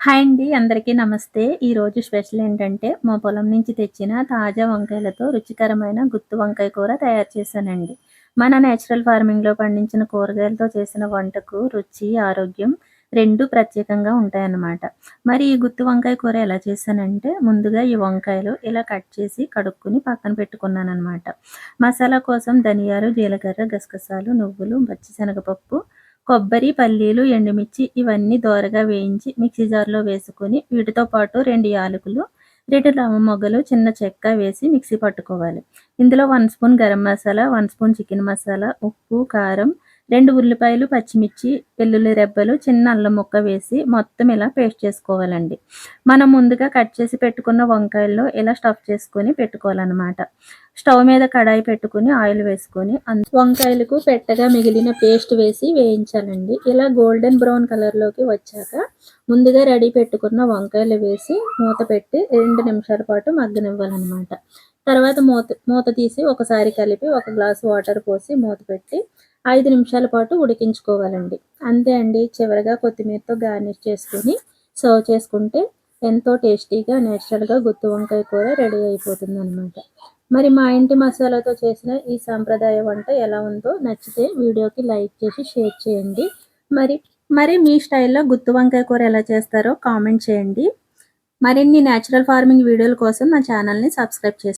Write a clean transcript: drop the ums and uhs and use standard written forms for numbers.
Hi అండి. అందరికీ నమస్తే. ఈరోజు స్పెషల్ ఏంటంటే, మా పొలం నుంచి తెచ్చిన తాజా వంకాయలతో రుచికరమైన గుత్తి వంకాయ కూర తయారు చేశానండి. మన నేచురల్ ఫార్మింగ్‌లో పండించిన కూరగాయలతో చేసిన వంటకు రుచి, ఆరోగ్యం 2 ప్రత్యేకంగా ఉంటాయన్నమాట. మరి ఈ గుత్తి వంకాయ కూర ఎలా చేశానంటే, ముందుగా ఈ వంకాయలు ఇలా కట్ చేసి, కడుక్కొని పక్కన పెట్టుకున్నానన్నమాట. మసాలా కోసం ధనియాలు, జీలకర్ర, గసగసాలు, నువ్వులు, పచ్చిశనగపప్పు, కొబ్బరి, పల్లీలు, ఎండుమిర్చి ఇవన్నీ దోరగా వేయించి మిక్సీ జార్‌లో వేసుకొని, వీటితో పాటు 2 యాలకులు, 2 లవంగ మొగ్గలు, చిన్న చెక్క వేసి మిక్సీ పట్టుకోవాలి. ఇందులో 1 spoon garam masala, 1 spoon chicken masala, ఉప్పు, కారం, 2 ఉల్లిపాయలు, పచ్చిమిర్చి, వెల్లుల్లి రెబ్బలు, చిన్న అల్లం ముక్క వేసి మొత్తం ఇలా పేస్ట్ చేసుకోవాలండి. మనం ముందుగా కట్ చేసి పెట్టుకున్న వంకాయల్లో ఇలా స్టఫ్ చేసుకొని పెట్టుకోవాలనమాట. స్టవ్ మీద కడాయి పెట్టుకొని ఆయిల్ వేసుకొని వంకాయలకు పెట్టగా మిగిలిన పేస్ట్ వేసి వేయించాలండి. ఇలా గోల్డెన్ బ్రౌన్ కలర్‌లోకి వచ్చాక ముందుగా రెడీ పెట్టుకున్న వంకాయలు వేసి మూత పెట్టి 2 నిమిషాల పాటు మగ్గనివ్వాలనమాట. తర్వాత మూత మూత తీసి ఒకసారి కలిపి ఒక గ్లాస్ వాటర్ పోసి మూత పెట్టి 5 నిమిషాల పాటు ఉడికించుకోవాలండి. అంతే అండి. చివరగా కొత్తిమీరతో గార్నిష్ చేసుకొని సర్వ్ చేసుకుంటే ఎంతో టేస్టీగా నేచురల్‌గా గుత్తి వంకాయ కూర రెడీ అయిపోతుందనమాట. మరి మా ఇంటి మసాలాతో చేసిన ఈ సాంప్రదాయ వంట ఎలా ఉందో నచ్చితే వీడియోకి లైక్ చేసి షేర్ చేయండి. మరి మరి మీ స్టైల్‌లో గుత్తి వంకాయ కూర ఎలా చేస్తారో కామెంట్ చేయండి. మరిన్ని నేచురల్ ఫార్మింగ్ వీడియోల కోసం నా ఛానల్‌ని సబ్స్క్రైబ్ చేసుకోండి.